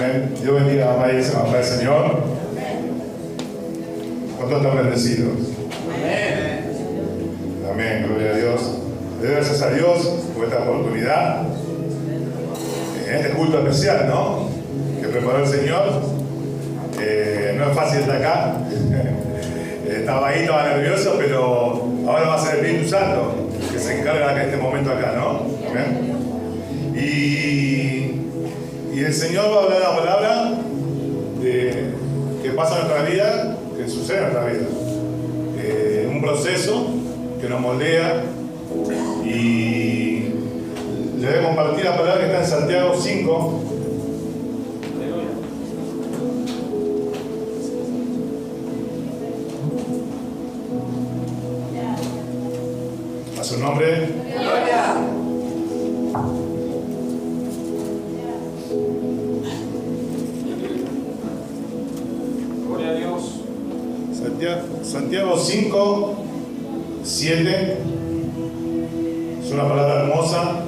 Amén. Dios bendiga a María y a del Señor. ¿Cuántos están bendecidos? Amén. Amén, gloria a Dios. Le doy gracias a Dios por esta oportunidad. En este culto especial, ¿no? Que preparó el Señor. No es fácil estar acá. Estaba ahí, estaba nervioso, pero ahora va a ser el Espíritu Santo que se encarga de este momento acá, ¿no? Amén. Y el Señor va a hablar una palabra que pasa en nuestra vida, que sucede en nuestra vida. Un proceso que nos moldea, y le voy a compartir la palabra que está en Santiago 5. A su nombre. Gloria. Gloria a Dios. Santiago 5, 7. Es una palabra hermosa,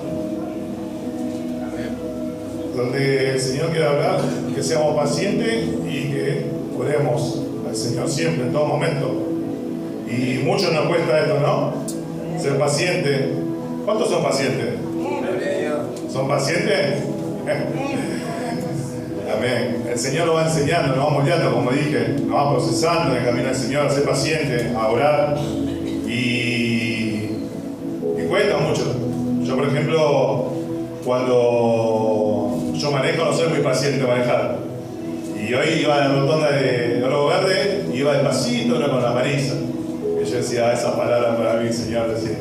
donde el Señor quiere hablar que seamos pacientes y que oremos al Señor siempre, en todo momento. Y mucho nos cuesta esto, ¿no? Ser paciente. ¿Cuántos son pacientes? Gloria a Dios. ¿Son pacientes? Amén. El Señor nos va enseñando, nos va moldeando, como dije, nos va procesando en el camino del Señor, a ser paciente, a orar. Y cuesta mucho. Yo, por ejemplo, cuando yo manejo, no soy muy paciente de manejar. Y hoy iba en la rotonda de Oro Verde, iba despacito, no con la Marisa. Y yo decía, esa palabra para mí, Señor, decía.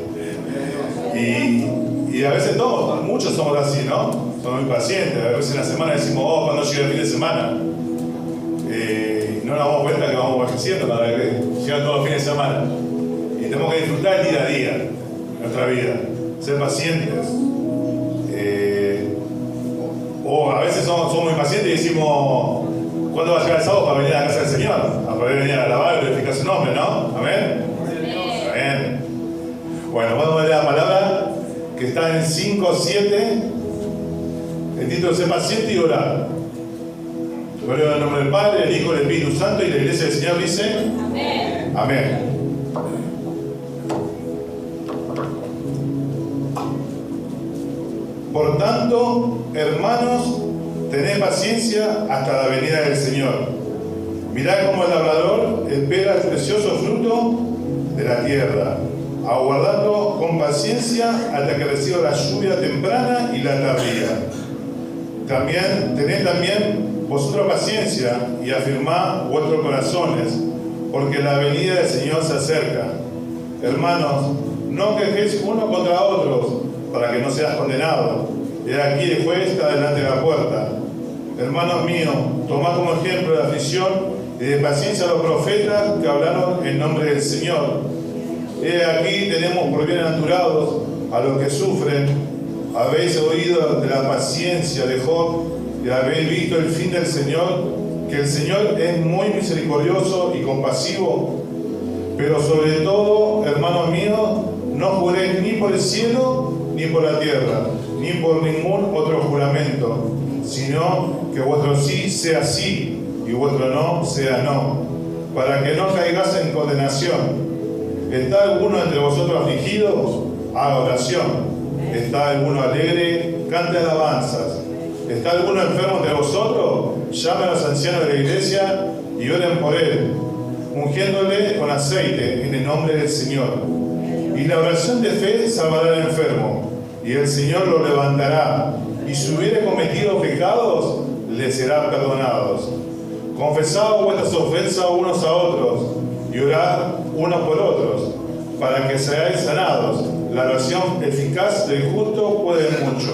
Y a veces todos, muchos somos así, ¿no? Somos muy pacientes. A veces en la semana decimos, cuando llega el fin de semana. Y no nos damos cuenta que vamos envejeciendo para que llegan todos los fines de semana. Y tenemos que disfrutar el día a día de nuestra vida, ser pacientes. O a veces somos muy pacientes y decimos, ¿cuándo va a llegar el sábado para venir a la casa del Señor? A poder venir a alabar y glorificar su nombre, ¿no? Amén. Amén. Bueno, vamos a leer la palabra que está en 5:7. El título es Ser paciente y orar. Gloria en el nombre del Padre, del Hijo y del Espíritu Santo, y la iglesia del Señor dice: Amén. Amén. Por tanto, hermanos, tened paciencia hasta la venida del Señor. Mirad cómo el labrador espera el precioso fruto de la tierra, aguardando con paciencia hasta que reciba la lluvia temprana y la tardía. Tened también vosotros paciencia y afirmad vuestros corazones, porque la venida del Señor se acerca. Hermanos, no quejéis unos contra otros, para que no seas condenado. He aquí el juez está delante de la puerta. Hermanos míos, tomad como ejemplo de aflicción y de paciencia a los profetas que hablaron en nombre del Señor. He aquí tenemos por bienaventurados a los que sufren. Habéis oído de la paciencia de Job y habéis visto el fin del Señor, que el Señor es muy misericordioso y compasivo. Pero sobre todo, hermanos míos, no juréis ni por el cielo ni por la tierra, ni por ningún otro juramento, sino que vuestro sí sea sí y vuestro no sea no, para que no caigáis en condenación. ¿Está alguno entre vosotros afligido? Haga oración. ¿Está alguno alegre? Cante alabanzas. ¿Está alguno enfermo entre vosotros? Llame a los ancianos de la iglesia y oren por él, ungiéndole con aceite en el nombre del Señor. Y la oración de fe salvará al enfermo, y el Señor lo levantará, y si hubiere cometido pecados, le serán perdonados. Confesad vuestras ofensas unos a otros, y orad unos por otros, para que seáis sanados. La oración eficaz del justo puede mucho.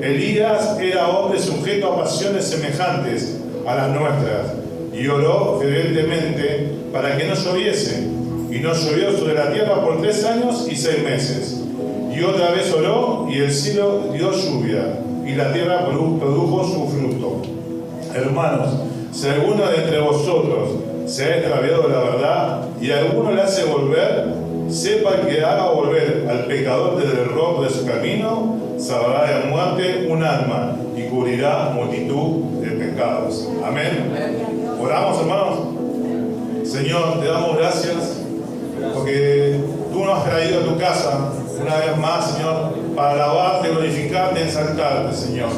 Elías era hombre sujeto a pasiones semejantes a las nuestras, y oró fervientemente para que no lloviese, y no llovió sobre la tierra por 3 años y 6 meses. Y otra vez oró, y el cielo dio lluvia, y la tierra produjo su fruto. Hermanos, si alguno de entre vosotros se ha extraviado de la verdad, y alguno le hace volver, sepa que haga volver al pecador del error de su camino, salvará de muerte un alma y cubrirá multitud de pecados. Amén. Oramos, hermanos. Señor, te damos gracias porque tú nos has traído a tu casa una vez más, Señor, para alabarte, glorificarte, exaltarte, Señor.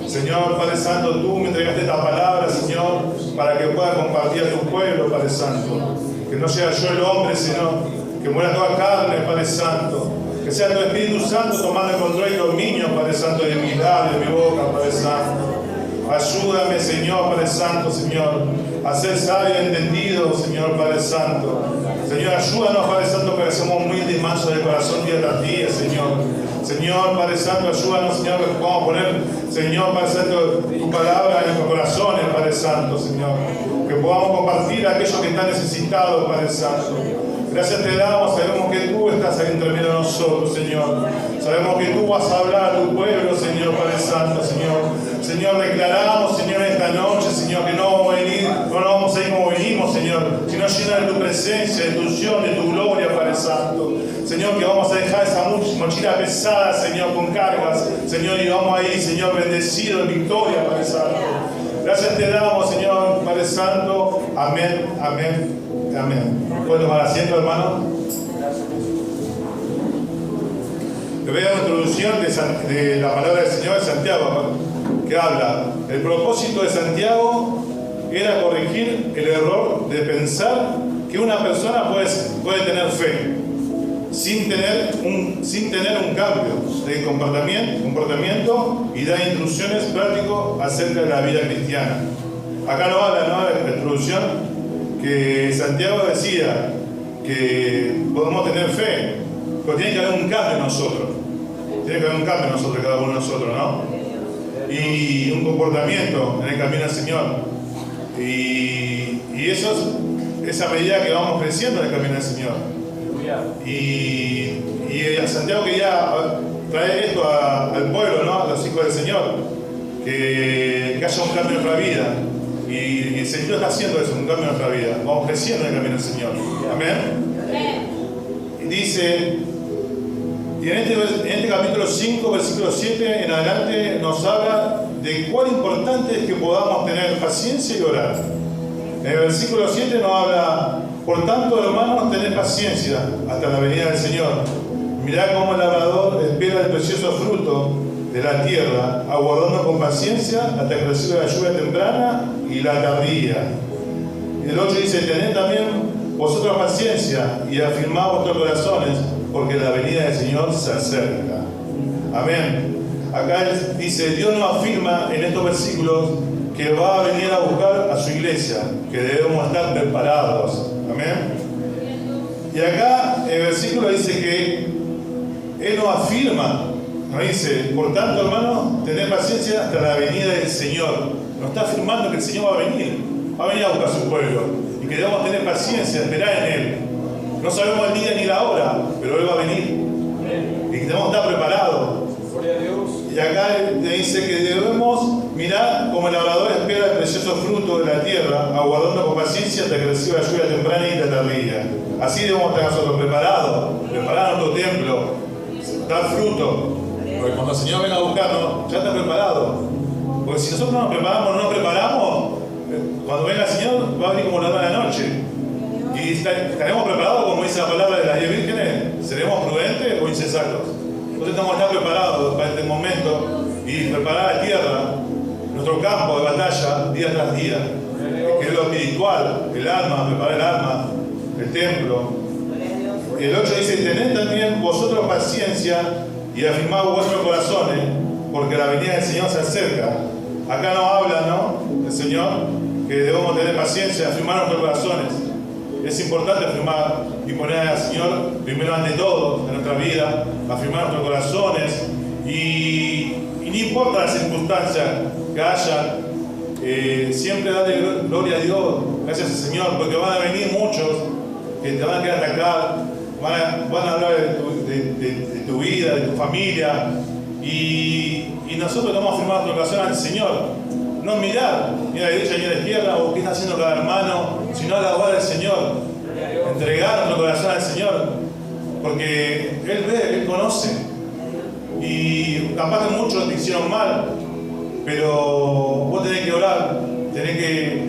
Señor, Padre Santo, tú me entregaste esta palabra, Señor, para que pueda compartir a tu pueblo, Padre Santo. Que no sea yo el hombre, Señor, que muera toda carne, Padre Santo. Que sea tu Espíritu Santo tomando el control y dominio, Padre Santo, de mi labio, de mi boca, Padre Santo. Ayúdame, Señor, Padre Santo, Señor, a ser sabio y entendido, Señor, Padre Santo. Señor, ayúdanos, Padre Santo, para que seamos humildes y mansos de corazón día tras día, Señor. Señor, Padre Santo, ayúdanos, Señor, que podamos poner, Señor, Padre Santo, tu palabra en nuestros corazones, Padre Santo, Señor. Que podamos compartir a aquellos que están necesitados, Padre Santo. Gracias te damos, sabemos que tú estás ahí entre medio de nosotros, Señor. Sabemos que tú vas a hablar a tu pueblo, Señor, Padre Santo, Señor. Señor, declaramos, Señor, esta noche, Señor, que no vamos a venir, no nos vamos a ir como venimos, Señor, sino llena de tu presencia, de tu unción, de tu gloria, Padre Santo. Señor, que vamos a dejar esa mochila pesada, Señor, con cargas, Señor, y vamos a ir, Señor, bendecido en victoria, Padre Santo. Gracias te damos, Señor, Padre Santo. Amén, amén, amén. ¿Puedo tomar asiento, hermano? Le voy a dar una introducción de la palabra del Señor de Santiago, que habla. El propósito de Santiago era corregir el error de pensar que una persona puede tener fe sin tener un cambio de comportamiento y dar instrucciones prácticas acerca de la vida cristiana. Acá no habla, ¿no?, de la introducción que Santiago decía que podemos tener fe, pero tiene que haber un cambio en nosotros. Tiene que haber un cambio en nosotros, cada uno de nosotros, ¿no? Y un comportamiento en el camino del Señor. Y eso es esa medida que vamos creciendo en el camino del Señor. Y Santiago quería traer esto al pueblo, ¿no?, a los hijos del Señor, que haya un cambio en nuestra vida. Y el Señor está haciendo eso, un cambio en nuestra vida. Vamos creciendo en el camino del Señor. Amén. Y dice, y en este capítulo 5, versículo 7 en adelante, nos habla de cuán importante es que podamos tener paciencia y orar. En el versículo 7 nos habla: por tanto, hermanos, tened paciencia hasta la venida del Señor. Mirad cómo el labrador espera el precioso fruto de la tierra, aguardando con paciencia hasta que reciba la lluvia temprana y la tardía. Y el 8 dice: tened también vosotros paciencia y afirmad vuestros corazones, porque la venida del Señor se acerca. Amén. Acá dice, Dios nos afirma en estos versículos que va a venir a buscar a su iglesia, que debemos estar preparados. Amén. Y acá el versículo dice que Él nos afirma, nos dice, por tanto, hermanos, tened paciencia hasta la venida del Señor. Nos está afirmando que el Señor va a venir a buscar a su pueblo, y que debemos tener paciencia, esperar en Él. No sabemos el día ni la hora, pero Él va a venir. Y que debemos estar preparados. Y acá le dice que debemos mirar como el labrador espera el precioso fruto de la tierra, aguardando con paciencia hasta que reciba la lluvia temprana y la tardía. Así debemos estar nosotros preparados, preparar nuestro templo, dar fruto. Porque cuando el Señor venga a buscarnos, ya está preparado. Porque si nosotros no nos preparamos, cuando venga el Señor va a venir como la de la noche. Y estaremos preparados, como dice la palabra de las 10 vírgenes, ¿seremos prudentes o insensatos? Entonces tenemos que estar preparados para este momento y preparar la tierra, nuestro campo de batalla, día tras día, que es lo espiritual, el alma, preparar el alma, el templo. Y el 8 dice: tened también vosotros paciencia y afirmad vuestros corazones, porque la venida del Señor se acerca. Acá nos habla, ¿no?, el Señor, que debemos tener paciencia, afirmar nuestros corazones. Es importante afirmar y poner al Señor primero ante todo en nuestra vida, afirmar nuestros corazones y no importa las circunstancias que haya, siempre darle gloria a Dios, gracias al Señor, porque van a venir muchos que te van a querer atacar, van a hablar de tu vida, de tu familia, y nosotros debemos afirmar nuestro corazón al Señor. No mirar ni a la derecha ni a la izquierda o qué está haciendo cada hermano, sino alabar al Señor, entregar nuestro corazón al Señor, porque Él ve, Él conoce. y capaz que muchos te hicieron mal, pero vos tenés que orar, tenés que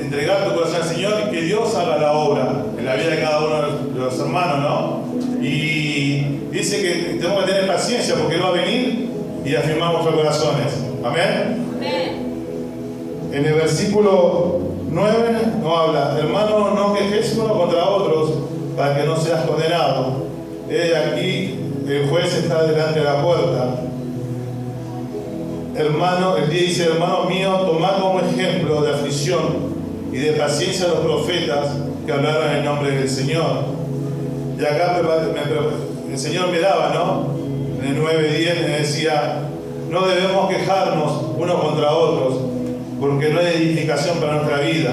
entregar tu corazón al Señor y que Dios haga la obra en la vida de cada uno de los hermanos, ¿no? Y dice que tenemos que tener paciencia porque Él va a venir y afirmar nuestros corazones. Amén. En el versículo 9 nos habla: hermano, no quejes uno contra otros para que no seas condenado. Aquí el juez está delante de la puerta. Hermano, el día dice: hermano mío, tomad como ejemplo de aflicción y de paciencia a los profetas que hablaron en el nombre del Señor. Y acá el Señor me daba, ¿no? En el 9:10 me decía: no debemos quejarnos unos contra otros, porque no hay edificación para nuestra vida.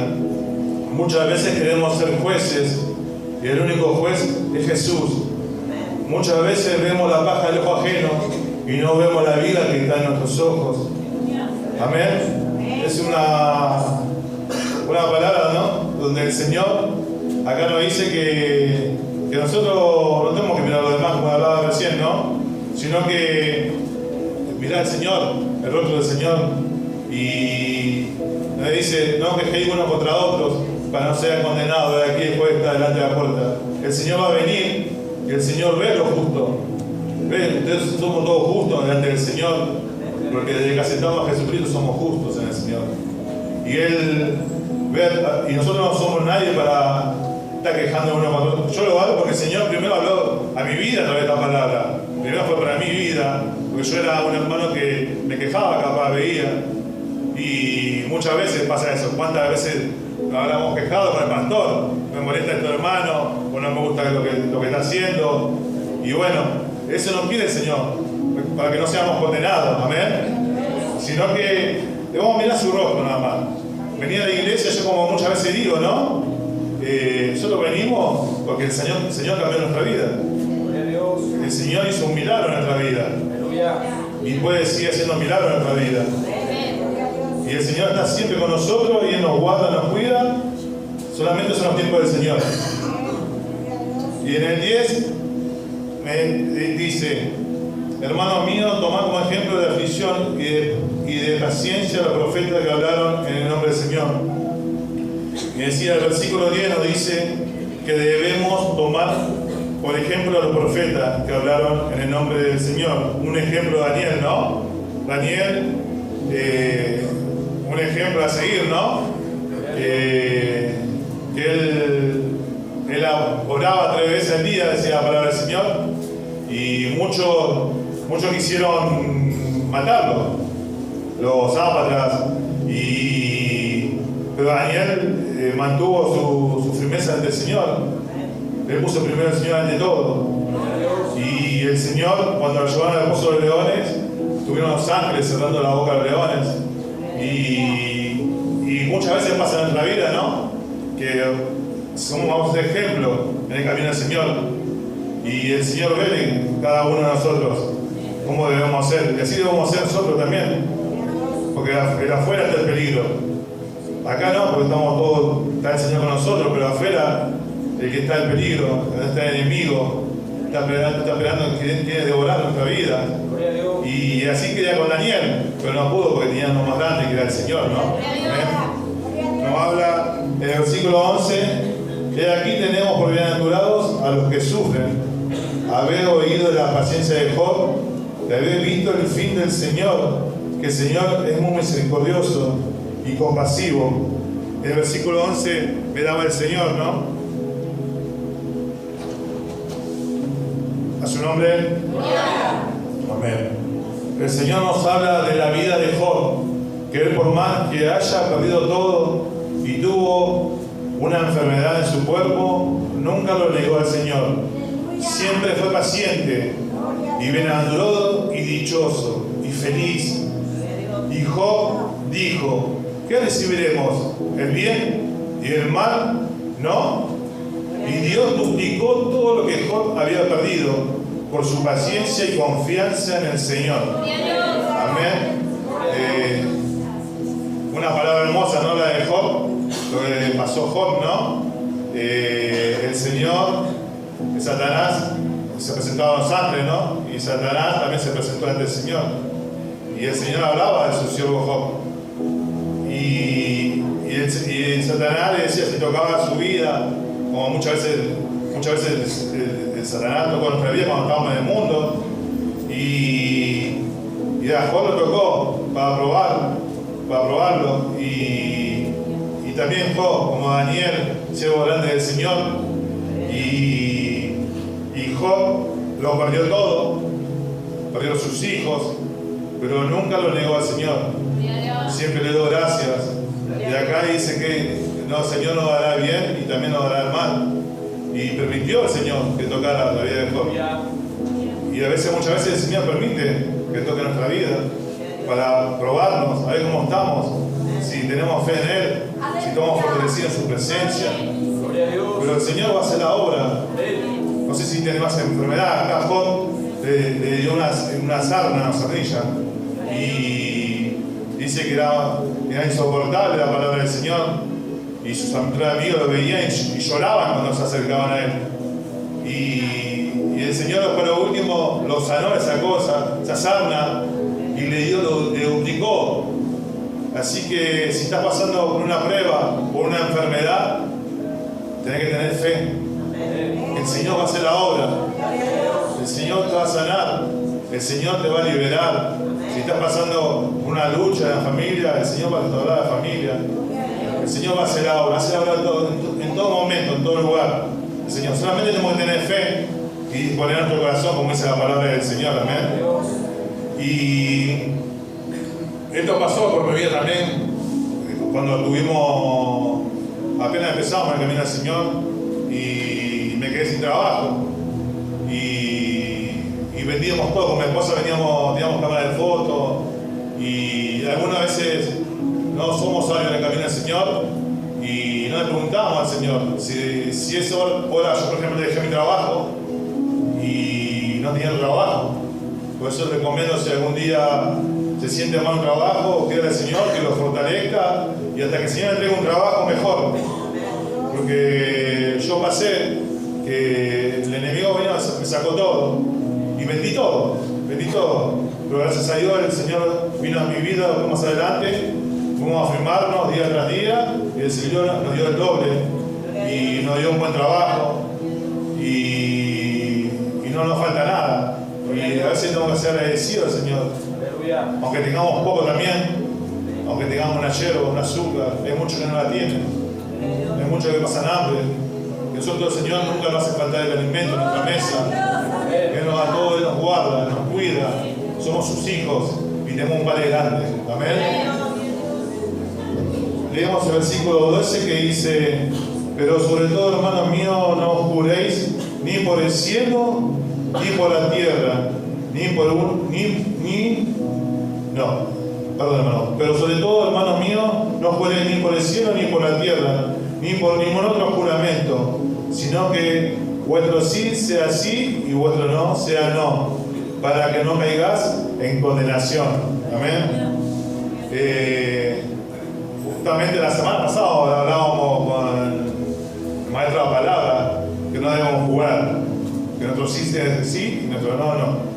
Muchas veces queremos ser jueces y el único juez es Jesús. Muchas veces vemos la paja del ojo ajeno y no vemos la vida que está en nuestros ojos. Amén. Es una palabra, ¿no? Donde el Señor acá nos dice que nosotros no tenemos que mirar lo demás, como hablaba recién, ¿no? Sino que mirar al Señor, el rostro del Señor, y nos dice: no quejéis unos contra otros para no ser condenados. De aquí el juez está delante de la puerta. El Señor va a venir y el Señor ve lo justo. Entonces somos todos justos delante del Señor, porque desde que aceptamos a Jesucristo somos justos en el Señor. Y Él ve, y nosotros no somos nadie para estar quejando uno con otro. Yo lo hago porque el Señor primero habló a mi vida a través de esta palabra. Primero fue para mi vida, porque yo era un hermano que me quejaba, capaz veía. Y muchas veces pasa eso. ¿Cuántas veces nos habremos quejado con el pastor? Me molesta este hermano, o no me gusta lo que está haciendo. Y bueno, eso no quiere el Señor, para que no seamos condenados, amén. Sino que debemos mirar su rostro nada más. Venir a la iglesia, yo como muchas veces digo, ¿no? Nosotros venimos porque el Señor cambió nuestra vida. El Señor hizo un milagro en nuestra vida. Y puede seguir haciendo milagros en nuestra vida. Y el Señor está siempre con nosotros y Él nos guarda, nos cuida. Solamente son los tiempos del Señor. Y en el 10 me dice: hermano mío, tomad como ejemplo de aflicción y de paciencia a los profetas que hablaron en el nombre del Señor. Y decía el versículo 10 nos dice que debemos tomar por ejemplo a los profetas que hablaron en el nombre del Señor. Un ejemplo Daniel, ¿no? Daniel, un ejemplo a seguir, ¿no? Que él oraba 3 veces al día, decía la palabra del Señor, y muchos quisieron matarlo, los zápatas, pero Daniel mantuvo su firmeza ante el Señor. Le puso primero el Señor ante todo. Y el Señor, cuando lo llevaron al pozo de leones, tuvieron los ángeles cerrando la boca de los leones. Y muchas veces pasa en nuestra vida, ¿no? Que vamos a ser ejemplo en el camino del Señor. Y el Señor ve en cada uno de nosotros cómo debemos ser. Y así debemos ser nosotros también. Porque afuera está el peligro. Acá no, porque estamos todos, está el Señor con nosotros, pero afuera el que está el peligro, donde está el enemigo, está esperando que quiere devorar nuestra vida. Y así quería con Daniel, pero no pudo porque tenía uno más grande que era el Señor, ¿no? Nos habla en el versículo 11: que aquí tenemos por bienaventurados a los que sufren. Haber oído de la paciencia de Job, de haber visto el fin del Señor, que el Señor es muy misericordioso y compasivo. En el versículo 11 me daba el Señor, ¿no? A su nombre. Amén. El Señor nos habla de la vida de Job, que él, por más que haya perdido todo y tuvo una enfermedad en su cuerpo, nunca lo negó al Señor. Siempre fue paciente y bienaventurado y dichoso y feliz. Y Job dijo: ¿qué recibiremos? ¿El bien y el mal? ¿No? Y Dios duplicó todo lo que Job había perdido por su paciencia y confianza en el Señor. Amén. Una palabra hermosa, ¿no? La de Job, lo que le pasó a Job, ¿no? El Señor, Satanás, se presentaba a los ángeles, ¿no? Y y Satanás también se presentó ante el Señor. Y el Señor hablaba de su siervo Job. Y Satanás le decía, si tocaba su vida, como muchas veces el Satanás tocó nuestra vida cuando estábamos en el mundo. Y a Job lo tocó para probarlo. Y también Job, como Daniel, siervo grande del Señor. Y Job lo perdió todo, perdió sus hijos, pero nunca lo negó al Señor. Siempre le dio gracias. Y acá dice que no, el Señor nos dará bien y también nos dará el mal. Y permitió el Señor que tocara la vida de Job. Y muchas veces el Señor permite que toque nuestra vida para probarnos, a ver cómo estamos, si tenemos fe en Él, si estamos fortalecidos en su presencia. Pero el Señor va a hacer la obra. No sé si tiene más enfermedad. Acá Job le dio una sarna, una sarnilla. Y dice que era insoportable la palabra del Señor. Y sus amigos lo veían y lloraban cuando se acercaban a Él. Y el Señor, después lo último, lo sanó esa cosa, esa sarna, y le duplicó. Así que si estás pasando por una prueba, por una enfermedad, tenés que tener fe. El Señor va a hacer la obra. El Señor te va a sanar. El Señor te va a liberar. Si estás pasando una lucha en la familia, el Señor va a restaurar la familia. El Señor va a hacer la obra, en todo momento, en todo lugar. El Señor, solamente tenemos que tener fe y poner nuestro corazón, como dice la palabra del Señor, amén. Y esto pasó por mi vida también, cuando apenas empezamos el camino al Señor, y me quedé sin trabajo. Y vendíamos todo, con mi esposa teníamos cámara de fotos, y algunas veces no somos sabios en el camino del Señor, y no le preguntamos al Señor si es hora. Yo, por ejemplo, dejé mi trabajo y no tenía trabajo. Por eso recomiendo, si algún día se siente mal un trabajo, pídale al Señor que lo fortalezca, y hasta que el Señor entregue un trabajo mejor. Porque yo pasé que el enemigo vino, me sacó todo, y vendí todo. Pero gracias a Dios el Señor vino a mi vida más adelante. Fuimos a firmarnos día tras día, y el Señor nos dio el doble, y nos dio un buen trabajo, y no nos falta nada. Y a veces tenemos que ser agradecidos al Señor. Aunque tengamos poco también, aunque tengamos una yerba, un azúcar, hay muchos que no la tienen, hay muchos que pasan hambre. Nosotros, el Señor, nunca nos hace faltar el alimento en nuestra mesa. Él nos da todo, Él nos guarda, nos cuida. Somos sus hijos y tenemos un Padre grande. Amén. Leemos el versículo 12 que dice: pero sobre todo, hermanos míos, no os juréis ni por el cielo, ni por la tierra, pero sobre todo, hermanos míos, no juréis ni por el cielo, ni por la tierra, ni por ningún otro juramento, sino que vuestro sí sea sí y vuestro no sea no, para que no caigáis en condenación. Amén. Justamente la semana pasada hablábamos con el maestro de la palabra que no debemos jugar, que nuestro sí sea sí y nuestro no.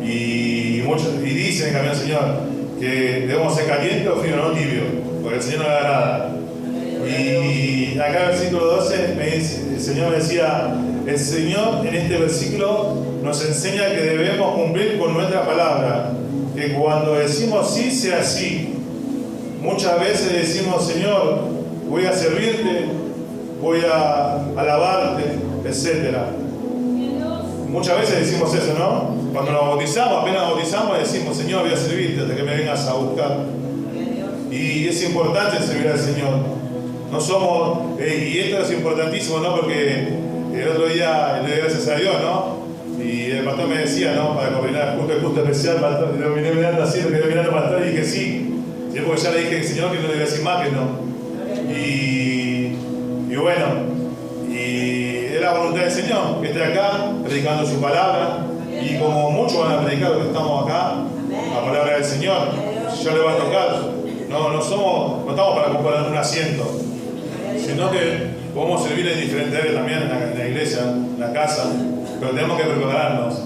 Y dice en el camino del Señor que debemos ser calientes o frío, no tibio, porque el Señor no le agrada. Y acá en el versículo 12 el Señor me decía: el Señor en este versículo nos enseña que debemos cumplir con nuestra palabra, que cuando decimos sí sea sí. Muchas veces decimos: Señor, voy a servirte, voy a alabarte, etc. Muchas veces decimos eso, ¿no? Cuando nos bautizamos, apenas bautizamos, decimos: Señor, voy a servirte hasta que me vengas a buscar. Y es importante servir al Señor. No somos, y esto es importantísimo, ¿no? Porque el otro día le doy gracias a Dios, ¿no? Y el pastor me decía, ¿no? Para coordinar el culto especial, pastor, y lo miré mirando así, lo quedé mirando al pastor y dije sí. Y es porque ya le dije al Señor que no le iba a decir más que no. Y bueno, y es la voluntad del Señor que esté acá predicando su palabra. Y como muchos van a predicar los que estamos acá, la palabra del Señor, ya le va a tocar. No estamos para comprar un asiento, sino que podemos servir en diferentes áreas también, en la iglesia, en la casa, pero tenemos que prepararnos.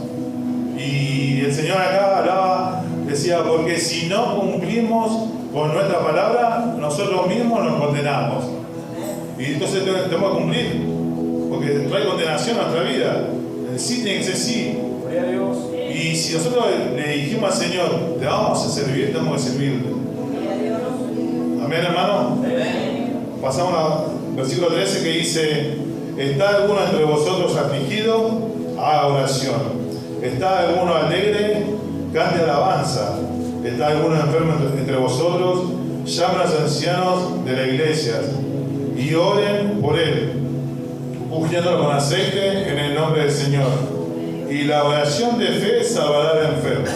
Y el Señor acá hablaba, decía, porque si no cumplimos con nuestra palabra, nosotros mismos nos condenamos. Y entonces tenemos que cumplir, porque trae condenación a nuestra vida. El sí tiene que ser sí. Gloria a Dios. Y si nosotros le dijimos al Señor, te vamos a servir, tenemos que servirle. Amén, hermano. Amén. Pasamos al versículo 13 que dice, ¿está alguno entre vosotros afligido? Haga oración. ¿Está alguno alegre? Cante alabanza. ¿Está alguno enfermo entre vosotros? Llamen a los ancianos de la iglesia y oren por él, ungiéndolo con aceite en el nombre del Señor. Y la oración de fe salvará al enfermo,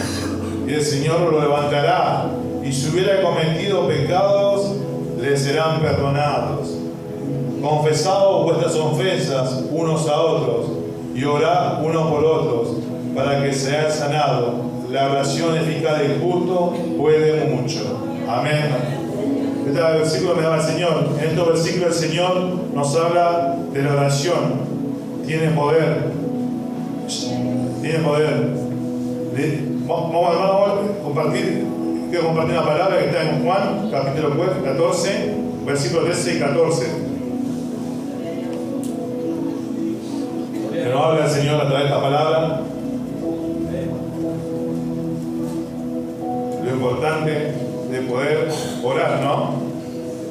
y el Señor lo levantará, y si hubiera cometido pecados, le serán perdonados. Confesaos vuestras ofensas unos a otros, y orad unos por otros, para que seáis sanados. La oración eficaz del justo puede mucho. Amén. Este versículo me daba el Señor. En estos versículos el Señor nos habla de la oración. Tiene poder. Tiene poder. Vamos a compartir. Quiero compartir una palabra que está en Juan, capítulo 14, versículos 13 y 14. Que nos habla el Señor a través de esta palabra. Lo importante de poder orar, ¿no?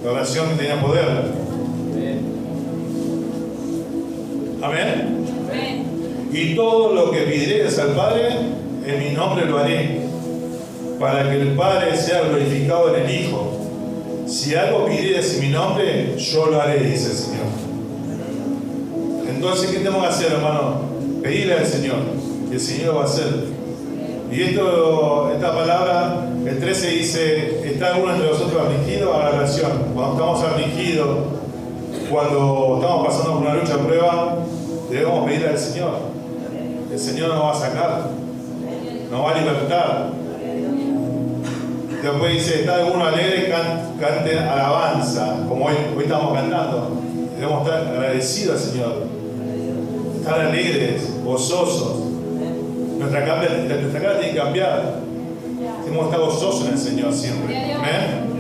La oración que tenía poder. Amén. Y todo lo que pidieres al Padre, en mi nombre lo haré, para que el Padre sea glorificado en el Hijo. Si algo pidieres en mi nombre, yo lo haré, dice el Señor. Entonces, ¿qué tenemos que hacer, hermano? Pedirle al Señor, y el Señor lo va a hacer. Y esta palabra, el 13 dice, ¿está alguno entre vosotros afligido? A la oración. Cuando estamos afligidos, cuando estamos pasando por una lucha de prueba, debemos pedirle al Señor. El Señor nos va a sacar, nos va a libertar. Después dice, ¿está alguno alegre? Cante alabanza, como hoy estamos cantando. Debemos estar agradecidos al Señor, estar alegres, gozosos. Nuestra cara tiene que cambiar. Tenemos que estar gozosos en el Señor siempre. Amén.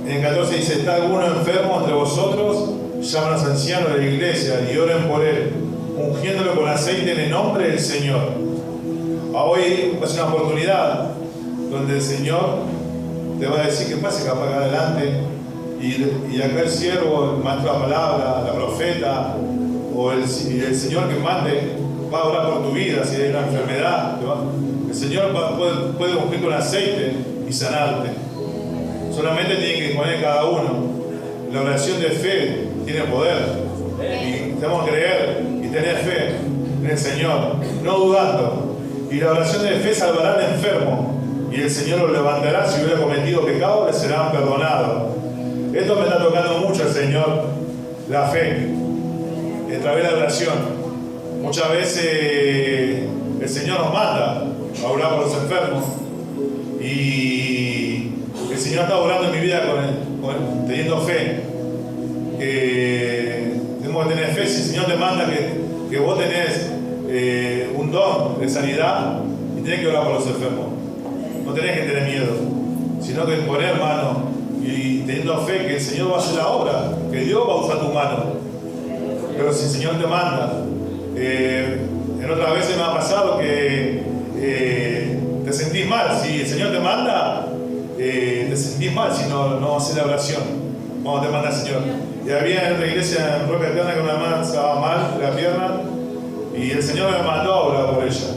En el 14 dice, ¿está alguno enfermo entre vosotros? Llaman a los ancianos de la iglesia y oren por él, ungiéndolo con aceite en el nombre del Señor. Hoy es una oportunidad donde el Señor te va a decir que pase acá para adelante y acá el siervo, el maestro de la palabra, la profeta o el Señor que mande va a orar por tu vida. Si hay una enfermedad, el Señor puede ungir con aceite y sanarte. Solamente tiene que poner cada uno. La oración de fe tiene poder y tenemos que creer y tener fe en el Señor, no dudando. Y la oración de fe salvará al enfermo, y el Señor lo levantará. Si hubiera cometido pecado, le serán perdonados. Esto me está tocando mucho el Señor, la fe, a través de la oración. Muchas veces el Señor nos manda a orar por los enfermos, y el Señor está orando en mi vida teniendo fe. Tenemos que tener fe. Si el Señor te manda que vos tenés un don de sanidad y tenés que orar por los enfermos, no tenés que tener miedo, sino que poner mano y teniendo fe que el Señor va a hacer la obra, que Dios va a usar tu mano. Pero si el Señor te manda, en otras veces me ha pasado que te sentís mal. Si el Señor te manda, te sentís mal si no haces la oración cuando te manda el Señor. Y había en otra iglesia en Roca Eterna que una hermana estaba mal de la pierna, y el Señor me mandó a orar por ella.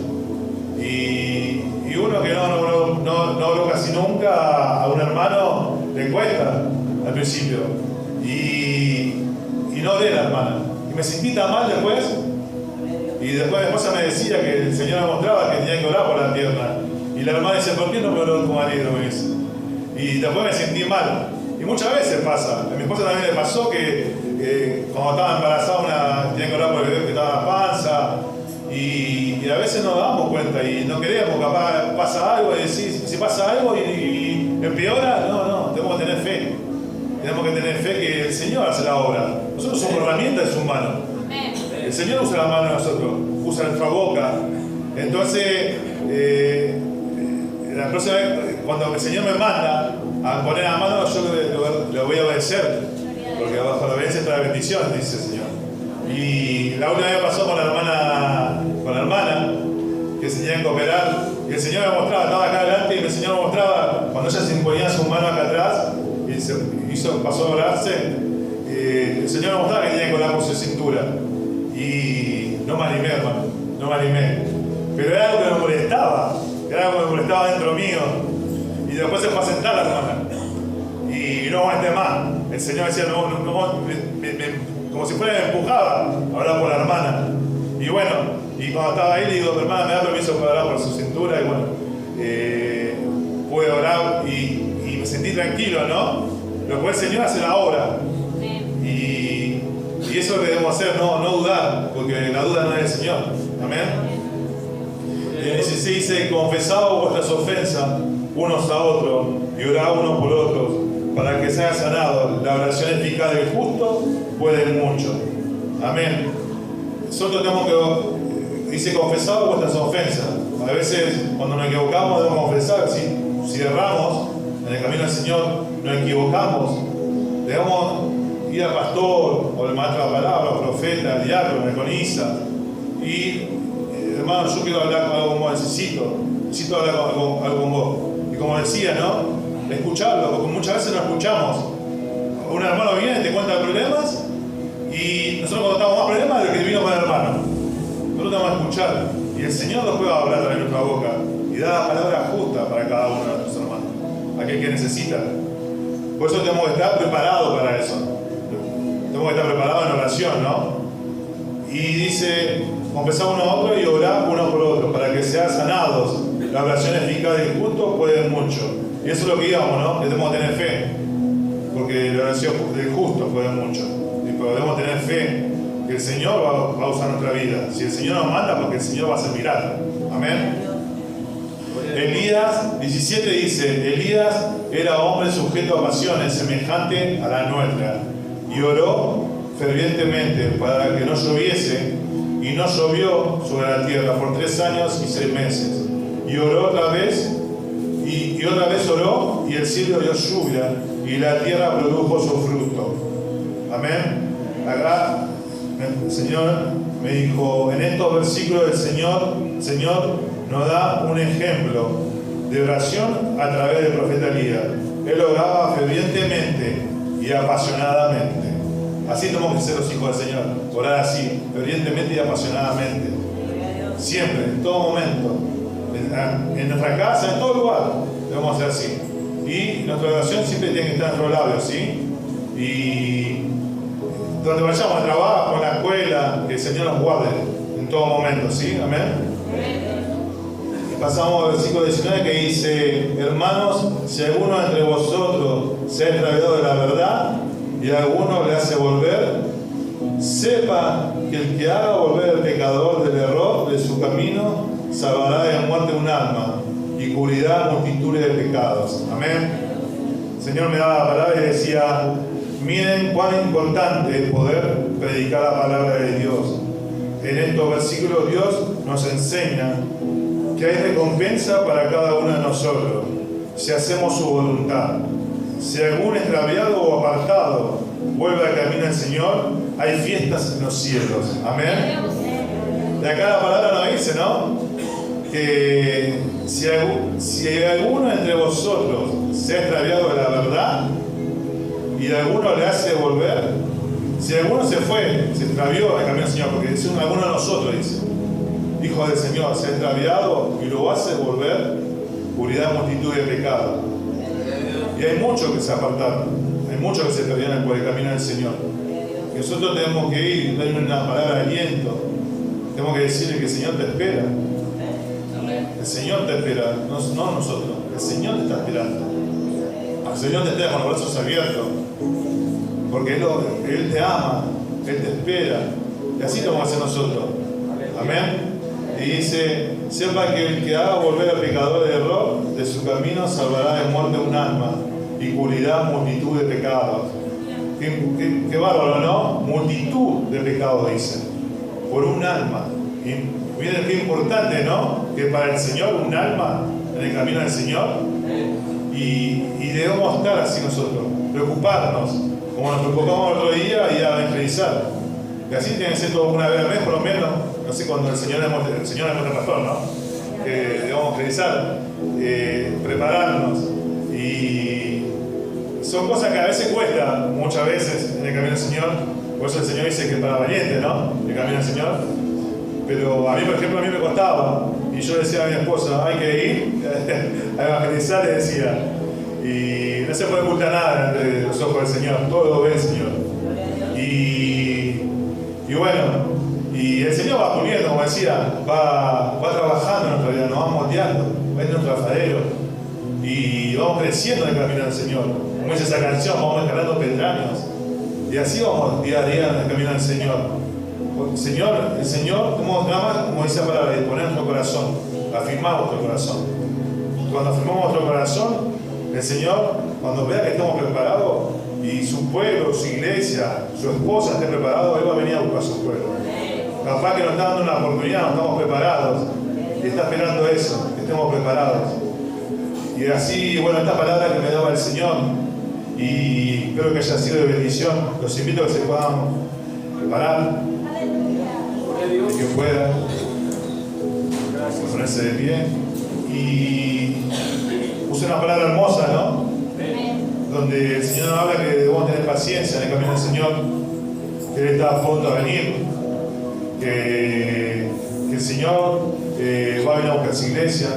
Y uno que no oró casi nunca, a un hermano le cuesta al principio. Y no oré la hermana. Y me sentí tan mal después. Y después mi esposa me decía que el Señor me mostraba que tenía que orar por la pierna. Y la hermana dice, ¿por qué no me oró tu marido? Me dice. Y después me sentí mal. Y muchas veces pasa. A mi esposa también le pasó que cuando estaba embarazada tenía que orar por el bebé que estaba en la panza. Y a veces nos damos cuenta y no queremos, capaz pasa algo y decís, si pasa algo y empeora, no, tenemos que tener fe. Tenemos que tener fe que el Señor hace la obra. Nosotros somos herramientas de su mano. El Señor usa la mano de nosotros. usa nuestra boca. Entonces, la próxima vez, cuando el Señor me manda a poner la mano, yo lo voy a obedecer, porque bajo la obediencia está la bendición, dice el Señor. Y la última vez pasó con la hermana que se tenía que operar, y el Señor me mostraba, estaba acá adelante, y el Señor me mostraba, cuando ella se imponía su mano acá atrás, y pasó a orarse, el Señor me mostraba que tenía que orar por su cintura. Y no me animé, hermano, no me animé. Pero era algo que me molestaba, dentro mío. Y después se fue a sentar la hermana. Y no aguanté más. El Señor decía, como si fuera me empujaba a orar por la hermana. Y bueno, y cuando estaba ahí le digo, hermana, me da permiso para orar por su cintura. Y bueno, pude orar y me sentí tranquilo, ¿no? Lo cual el Señor hace la obra. Y eso es lo que debemos hacer, no dudar, porque la duda no es del Señor. Amén. Y el 16 dice, confesaos vuestras ofensas unos a otros y orad unos por otros, para que sean sanados. La oración eficaz del justo puede mucho. Amén. Nosotros tenemos que, dice, confesaos vuestras ofensas. A veces, cuando nos equivocamos, debemos confesar. Si erramos en el camino del Señor, nos equivocamos, debemos ir al pastor, o al maestro de la palabra, al profeta, al diácono, al diaconisa, y hermano, yo quiero hablar con algo con vos, necesito hablar con algo con vos. Y como decía, ¿no? Escucharlo, porque muchas veces no escuchamos. Un hermano viene y te cuenta problemas, y nosotros cuando estamos más problemas, el que vino con el hermano. Nosotros tenemos que escuchar, y el Señor nos puede hablar de nuestra boca, y da la palabra justa para cada uno de nuestros hermanos, aquel que necesita. Por eso tenemos que estar preparados para eso. Tenemos que estar preparados en oración, ¿no? Y dice, confesad uno a otro y orad uno por otro, para que sean sanados. La oración eficaz del justo puede mucho. Y eso es lo que digamos, ¿no? Que debemos tener fe, porque la oración del justo puede mucho. Y podemos tener fe que el Señor va a usar nuestra vida. Si el Señor nos manda, porque el Señor va a hacer milagros. Amén. Elías 17 dice, Elías era hombre sujeto a pasiones semejante a la nuestra, y oró fervientemente para que no lloviese, y no llovió sobre la tierra por 3 años y 6 meses. Y oró otra vez, y otra vez oró, y el cielo dio lluvia, y la tierra produjo su fruto. Amén. Acá el Señor me dijo, en estos versículos del Señor nos da un ejemplo de oración a través del profeta Elías. Él oraba fervientemente y apasionadamente. Así tenemos que ser los hijos del Señor, orar así, fervientemente y apasionadamente. Siempre, en todo momento, en nuestra casa, en todo lugar, debemos hacer así. Y nuestra oración siempre tiene que estar en nuestros labios, ¿sí? Y donde vayamos al trabajo, en la escuela, que el Señor nos guarde en todo momento, ¿sí? Amén. Y pasamos al versículo 19 que dice, hermanos, si alguno entre vosotros se ha extraviado de la verdad, y a alguno le hace volver, sepa que el que haga volver al pecador del error de su camino, salvará de muerte un alma y cubrirá multitudes de pecados. Amén. El Señor me daba la palabra y decía, miren cuán importante es poder predicar la palabra de Dios. En estos versículos Dios nos enseña que hay recompensa para cada uno de nosotros si hacemos su voluntad. Si algún extraviado o apartado vuelve al camino del Señor, hay fiestas en los cielos. Amén. De acá la palabra nos dice, ¿no? Que si alguno entre vosotros se ha extraviado de la verdad y alguno le hace volver, si alguno se fue, se extravió al camino del Señor, porque dice alguno de nosotros, dice, hijo del Señor, se ha extraviado y lo hace volver, cubrirá multitud de pecados. Y hay muchos que se apartaron, hay muchos que se perdieron por el camino del Señor. Y nosotros tenemos que ir, darle una palabra de aliento, tenemos que decirle que el Señor te espera. El Señor te espera, no nosotros, el Señor te está esperando. El Señor te espera con los brazos abiertos, porque Él te ama, Él te espera, y así lo vamos a hacer nosotros. Amén. Y dice, sepa que el que haga volver al pecador de error de su camino, salvará de muerte un alma y cubrirá multitud de pecados. Qué bárbaro, ¿no? Multitud de pecados, dice, por un alma. miren qué importante, ¿no? Que para el Señor, un alma en el camino del Señor. Y debemos estar así nosotros, preocuparnos, como nos preocupamos el otro día y a evangelizar. Y así tiene que ser todo una vez al mes, por lo menos, no sé, cuando el Señor es nuestro pastor, ¿no? Que debemos evangelizar, prepararnos. Y son cosas que a veces cuesta, muchas veces, en el camino del Señor. Por eso el Señor dice que es para valientes, ¿no? El camino del Señor. Pero a mí, por ejemplo, a mí me costaba. Y yo decía a mi esposa, hay que ir a evangelizar, le decía. Y no se puede ocultar nada entre los ojos del Señor, todo lo ve el Señor. Y bueno, y el Señor va poniendo, como decía, va trabajando en nuestra vida, nos va moldeando, va en nuestro alfarero. Y vamos creciendo en el camino del Señor. Como dice esa canción, vamos escalando peldaños. Y así vamos día a día en el camino del Señor. El Señor, como dice la palabra, disponer nuestro corazón, afirmar nuestro corazón. Cuando afirmamos nuestro corazón, el Señor, cuando vea que estamos preparados y su pueblo, su iglesia, su esposa esté preparado, Él va a venir a buscar a su pueblo. Capaz que nos está dando una oportunidad, no estamos preparados y está esperando eso, que estemos preparados. Y así, bueno, esta palabra que me daba el Señor, y espero que haya sido de bendición. Los invito a que se puedan preparar, y que puedan ponerse de pie. Y puse una palabra hermosa, ¿no? Donde el Señor nos habla que debemos tener paciencia en el camino del Señor, que Él está pronto a venir, que el Señor va a venir a buscar su iglesia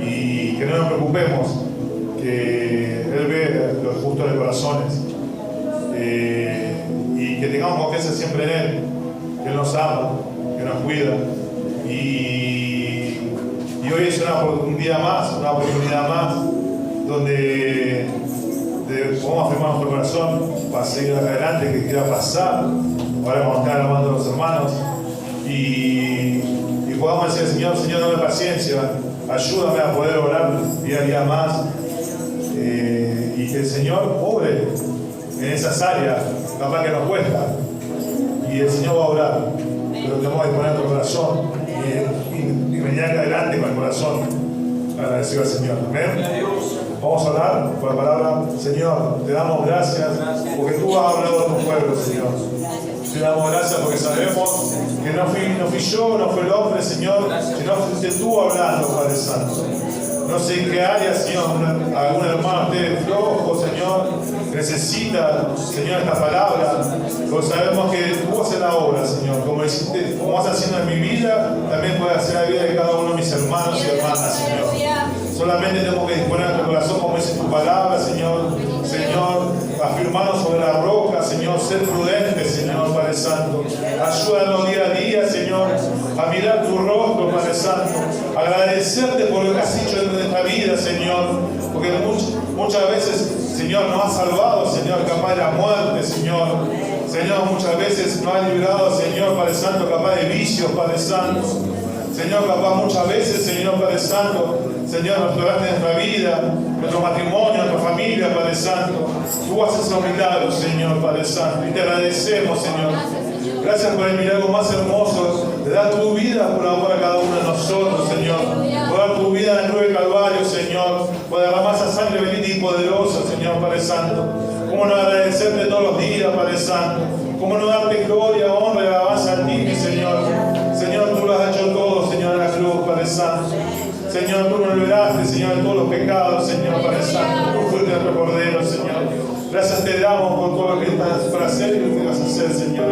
y que no nos preocupemos, que Él ve los justos de corazones y que tengamos confianza siempre en Él, que Él nos ama, que nos cuida. Y hoy es un día más, una oportunidad más, donde podemos afirmar nuestro corazón para seguir hacia adelante, que quiera pasar. Ahora vamos a estar alabando a los hermanos y podamos decir al Señor, Señor, dame paciencia, ayúdame a poder orar día a día más, y que el Señor obre en esas áreas, capaz que nos cuesta, y el Señor va a orar, pero tenemos que poner nuestro corazón y venir acá adelante con el corazón agradecido al Señor. Amén. Vamos a orar por la palabra. Señor, te damos gracias porque tú has hablado a tu pueblo, Señor. Te damos gracias porque sabemos que no fui yo, no fue el hombre, Señor, sino fuiste tú hablando, Padre Santo. No sé en qué área, Señor, algún hermano esté flojo, Señor, necesita, Señor, esta palabra, porque sabemos que tú haces la obra, Señor, como vas haciendo en mi vida, también puedes hacer la vida de cada uno de mis hermanos y hermanas, Señor. Solamente tenemos que disponer nuestro corazón, como dice tu palabra, Señor. Señor, afirmarnos sobre la roca, Señor, ser prudentes, Señor, Padre Santo. Ayúdanos día a día, Señor, a mirar tu rostro, Padre Santo. Agradecerte por lo que has hecho en nuestra vida, Señor. Porque muchas veces, Señor, nos has salvado, Señor, capaz de la muerte, Señor. Señor, muchas veces nos has librado, Señor, Padre Santo, capaz de vicios, Padre Santo. Señor, capaz muchas veces, Señor, Padre Santo, Señor, nos probaste en nuestra vida, nuestro matrimonio, nuestra familia, Padre Santo. Tú haces los milagros, Señor, Padre Santo, y te agradecemos, Señor. Gracias por el milagro más hermoso de dar tu vida por amor a cada uno de nosotros, Señor. Por dar tu vida en el cruz del Calvario, Señor. Por derramar esa sangre bendita y poderosa, Señor, Padre Santo. Cómo no agradecerte todos los días, Padre Santo. Cómo no darte gloria, honra y alabanza a ti, mi Señor. Señor, tú lo has hecho todo, Señor, en la cruz, Padre Santo. Señor, tú nos liberaste, Señor, de todos los pecados, Señor, Padre Santo. Tú fuiste nuestro Cordero, Señor. Gracias te damos por todo lo que estás por hacer y lo que vas a hacer, Señor.